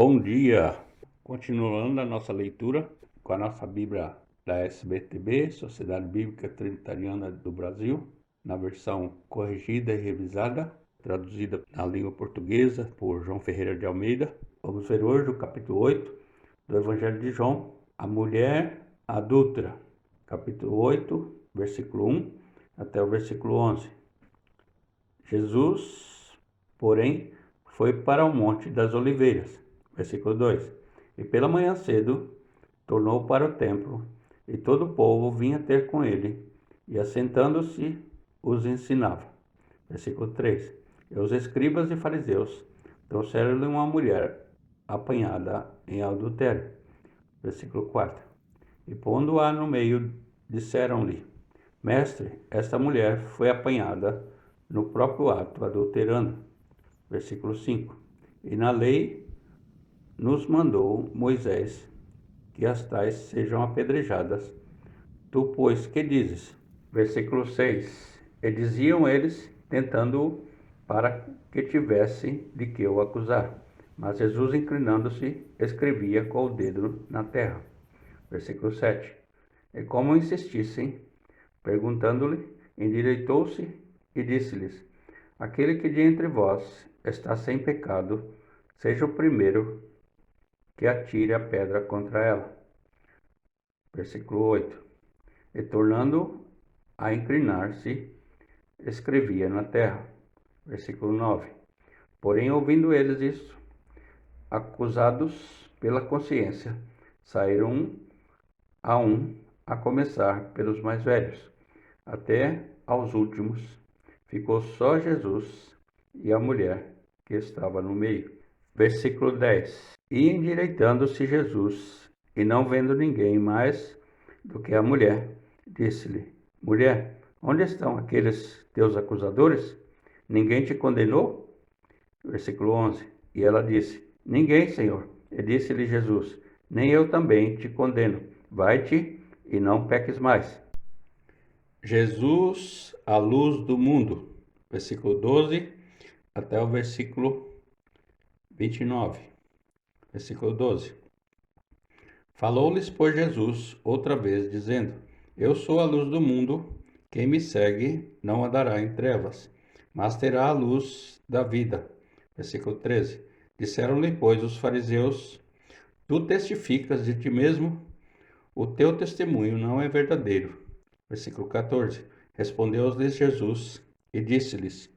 Bom dia! Continuando a nossa leitura com a nossa Bíblia da SBTB, Sociedade Bíblica Trinitariana do Brasil, na versão corrigida e revisada, traduzida na língua portuguesa por João Ferreira de Almeida. Vamos ver hoje o capítulo 8 do Evangelho de João, a mulher adúltera, capítulo 8, versículo 1 até o versículo 11. Jesus, porém, foi para o Monte das Oliveiras. Versículo 2. E pela manhã cedo tornou para o templo, e todo o povo vinha ter com ele, e assentando-se os ensinava. Versículo 3. E os escribas e fariseus trouxeram-lhe uma mulher apanhada em adultério. Versículo 4. E pondo-a no meio, disseram-lhe: Mestre, esta mulher foi apanhada no próprio ato adulterando. Versículo 5. E na lei nos mandou Moisés que as tais sejam apedrejadas. Tu, pois, que dizes? Versículo 6. E diziam eles, tentando-o, para que tivessem de que o acusar. Mas Jesus, inclinando-se, escrevia com o dedo na terra. Versículo 7. E como insistissem, perguntando-lhe, endireitou-se e disse-lhes: Aquele que de entre vós está sem pecado, seja o primeiro que atire a pedra contra ela. Versículo 8. E tornando a inclinar-se, escrevia na terra. Versículo 9. Porém, ouvindo eles isso, acusados pela consciência, saíram a começar pelos mais velhos, até aos últimos. Ficou só Jesus e a mulher que estava no meio. Versículo 10. E endireitando-se Jesus, e não vendo ninguém mais do que a mulher, disse-lhe: Mulher, onde estão aqueles teus acusadores? Ninguém te condenou? Versículo 11. E ela disse: Ninguém, Senhor. E disse-lhe Jesus: Nem eu também te condeno. Vai-te e não peques mais. Jesus, a luz do mundo. Versículo 12 até o versículo 29. Versículo 12. Falou-lhes, pois, Jesus outra vez, dizendo: Eu sou a luz do mundo. Quem me segue não andará em trevas, mas terá a luz da vida. Versículo 13. Disseram-lhe, pois, os fariseus: Tu testificas de ti mesmo, o teu testemunho não é verdadeiro. Versículo 14. Respondeu-lhes Jesus e disse-lhes: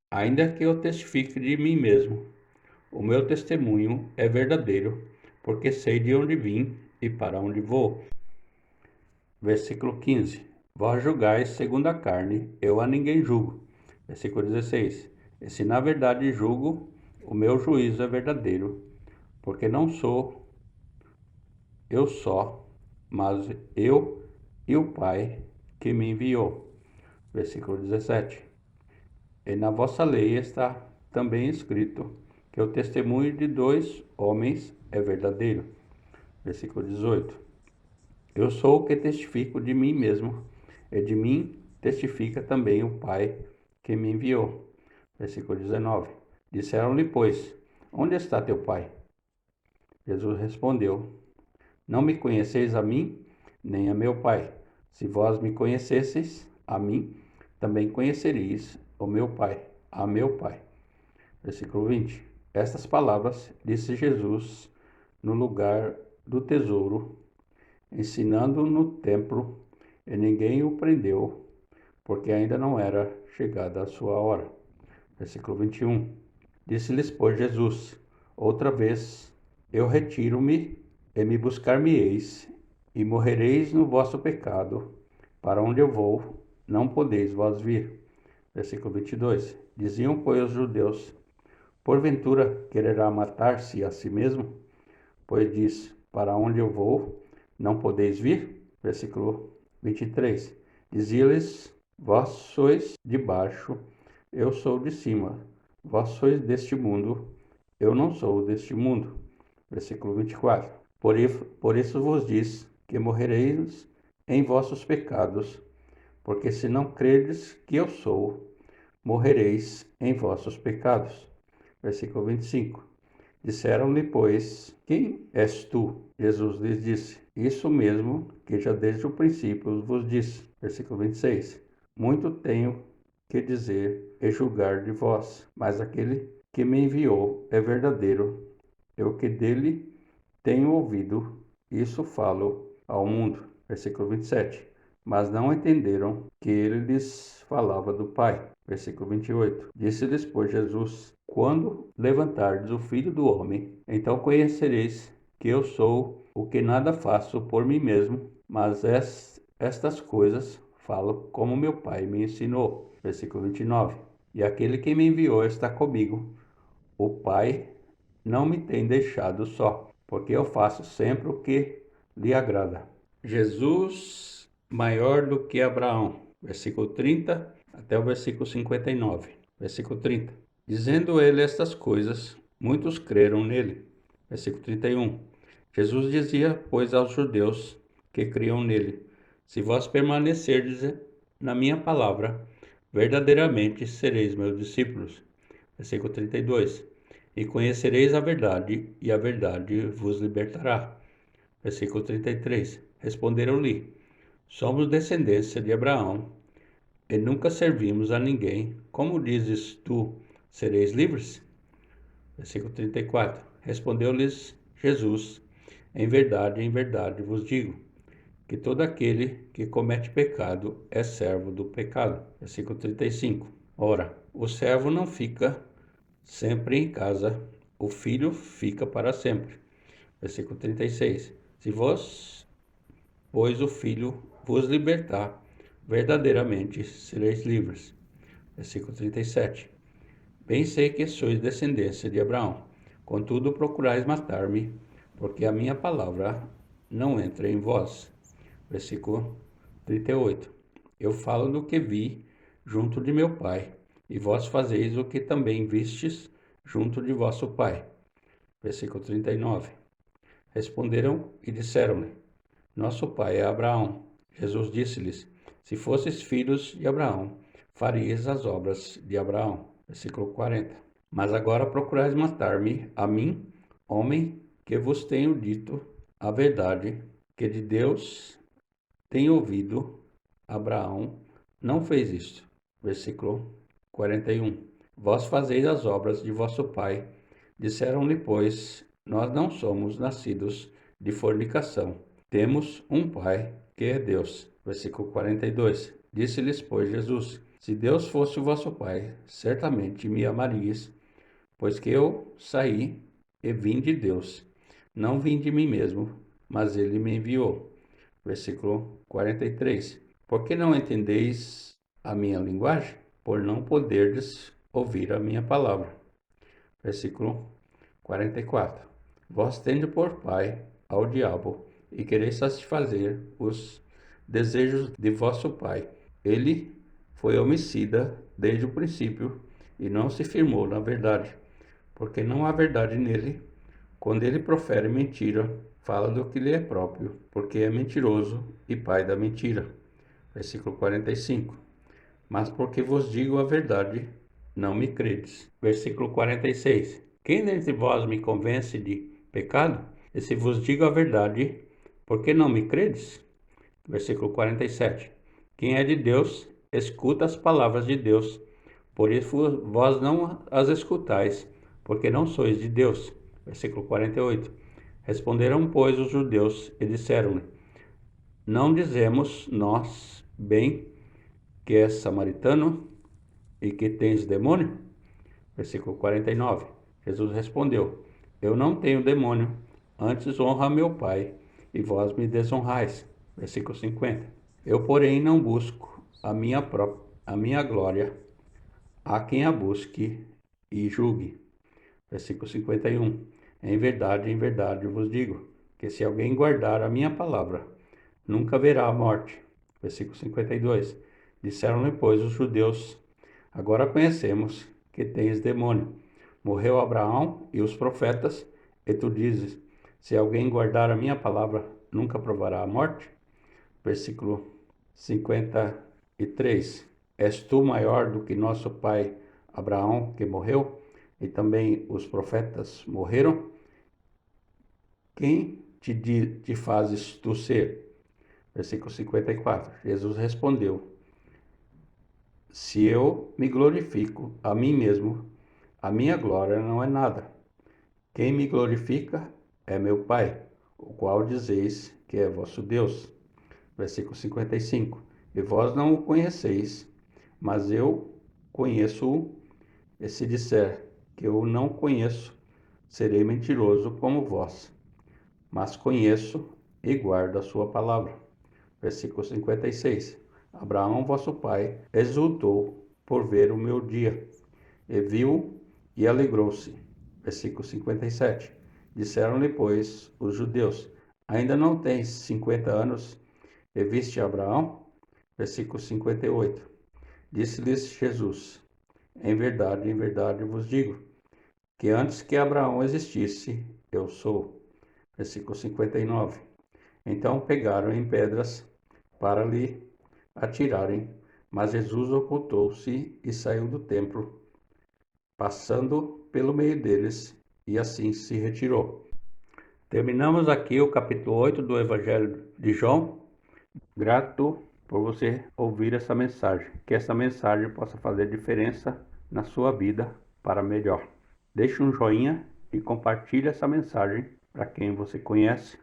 Ainda que eu testifique de mim mesmo, o meu testemunho é verdadeiro, porque sei de onde vim e para onde vou. Versículo 15. Vós julgais segundo a carne, eu a ninguém julgo. Versículo 16. E se na verdade julgo, o meu juízo é verdadeiro, porque não sou eu só, mas eu e o Pai que me enviou. Versículo 17. E na vossa lei está também escrito que o testemunho de dois homens é verdadeiro. Versículo 18. Eu sou o que testifico de mim mesmo, e de mim testifica também o Pai que me enviou. Versículo 19. Disseram-lhe, pois, onde está teu Pai? Jesus respondeu: Não me conheceis a mim, nem a meu Pai. Se vós me conhecesseis a mim, também conheceríeis o meu Pai, a meu Pai. Versículo 20. Estas palavras disse Jesus no lugar do tesouro, ensinando no templo, e ninguém o prendeu, porque ainda não era chegada a sua hora. Versículo 21. Disse-lhes, pois, Jesus: Outra vez eu retiro-me, e me buscar-me-eis, e morrereis no vosso pecado. Para onde eu vou, não podeis vós vir. Versículo 22. Diziam, pois, os judeus: Porventura quererá matar-se a si mesmo? Pois diz: Para onde eu vou, não podeis vir? Versículo 23. Dizia-lhes: Vós sois de baixo, eu sou de cima. Vós sois deste mundo, eu não sou deste mundo. Versículo 24. Por isso vos diz que morrereis em vossos pecados, porque se não credes que eu sou, morrereis em vossos pecados. Versículo 25. Disseram-lhe, pois, quem és tu? Jesus lhes disse, isso mesmo que já desde o princípio vos disse. Versículo 26. Muito tenho que dizer e julgar de vós, mas aquele que me enviou é verdadeiro. Eu que dele tenho ouvido, isso falo ao mundo. Versículo 27. Mas não entenderam que ele lhes falava do Pai. Versículo 28. Disse-lhes, pois, Jesus, quando levantardes o Filho do Homem, então conhecereis que eu sou o que nada faço por mim mesmo, mas estas coisas falo como meu Pai me ensinou. Versículo 29. E aquele que me enviou está comigo. O Pai não me tem deixado só, porque eu faço sempre o que lhe agrada. Jesus maior do que Abraão. Versículo 30 até o versículo 59. Versículo 30. Dizendo ele estas coisas, muitos creram nele. Versículo 31. Jesus dizia, pois, aos judeus que criam nele: se vós permanecerdes na minha palavra, verdadeiramente sereis meus discípulos. Versículo 32. E conhecereis a verdade, e a verdade vos libertará. Versículo 33. Responderam-lhe: somos descendência de Abraão, e nunca servimos a ninguém. Como dizes tu, sereis livres? Versículo 34. Respondeu-lhes Jesus: em verdade vos digo, que todo aquele que comete pecado é servo do pecado. Versículo 35. Ora, o servo não fica sempre em casa, o filho fica para sempre. Versículo 36. Se vós, pois, o filho vos libertar, verdadeiramente sereis livres. Versículo 37. Bem sei que sois descendência de Abraão, contudo procurais matar-me, porque a minha palavra não entra em vós. Versículo 38. Eu falo do que vi junto de meu pai, e vós fazeis o que também vistes junto de vosso pai. Versículo 39. Responderam e disseram-lhe: nosso pai é Abraão. Jesus disse-lhes: se fosseis filhos de Abraão, farias as obras de Abraão. Versículo 40. Mas agora procurais matar-me, a mim, homem, que vos tenho dito a verdade, que de Deus tenho ouvido. Abraão não fez isto. Versículo 41. Vós fazeis as obras de vosso pai. Disseram-lhe, pois, nós não somos nascidos de fornicação. Temos um pai, que é Deus. Versículo 42. Disse-lhes, pois, Jesus: se Deus fosse o vosso pai, certamente me amarias, pois que eu saí e vim de Deus. Não vim de mim mesmo, mas ele me enviou. Versículo 43. Por que não entendeis a minha linguagem? Por não poderdes ouvir a minha palavra. Versículo 44. Vós tendes por pai ao diabo, e quereis satisfazer os desejos de vosso pai. Ele foi homicida desde o princípio, e não se firmou na verdade, porque não há verdade nele. Quando ele profere mentira, fala do que lhe é próprio, porque é mentiroso e pai da mentira. Versículo 45. Mas porque vos digo a verdade, não me credes. Versículo 46. Quem dentre vós me convence de pecado? E se vos digo a verdade, por que não me credes? Versículo 47. Quem é de Deus, escuta as palavras de Deus. Por isso vós não as escutais, porque não sois de Deus. Versículo 48. Responderam, pois, os judeus e disseram-lhe: não dizemos nós bem que és samaritano e que tens demônio? Versículo 49. Jesus respondeu: eu não tenho demônio, antes honra meu Pai, e vós me desonrais. Versículo 50. Eu, porém, não busco a minha glória, há quem a busque e julgue. Versículo 51. Em verdade vos digo, que se alguém guardar a minha palavra, nunca verá a morte. Versículo 52. Disseram-lhe, pois, os judeus: agora conhecemos que tens demônio. Morreu Abraão e os profetas, e tu dizes: se alguém guardar a minha palavra, nunca provará a morte. Versículo 53. És tu maior do que nosso pai Abraão, que morreu, e também os profetas morreram? Quem te fazes tu ser? Versículo 54. Jesus respondeu: Se eu me glorifico a mim mesmo, a minha glória não é nada. Quem me glorifica é meu Pai, o qual dizeis que é vosso Deus. Versículo 55. E vós não o conheceis, mas eu conheço-o, e se disser que eu não conheço, serei mentiroso como vós. Mas conheço e guardo a sua palavra. Versículo 56. Abraão, vosso pai, exultou por ver o meu dia, e viu e alegrou-se. Versículo 57. Disseram-lhe, pois, os judeus: Ainda não tens 50 anos e viste Abraão? Versículo 58. Disse-lhes Jesus: em verdade vos digo, que antes que Abraão existisse, eu sou. Versículo 59. Então pegaram em pedras para lhe atirarem, mas Jesus ocultou-se e saiu do templo, passando pelo meio deles, e assim se retirou. Terminamos aqui o capítulo 8 do Evangelho de João. Grato por você ouvir essa mensagem. Que essa mensagem possa fazer diferença na sua vida para melhor. Deixe um joinha e compartilhe essa mensagem para quem você conhece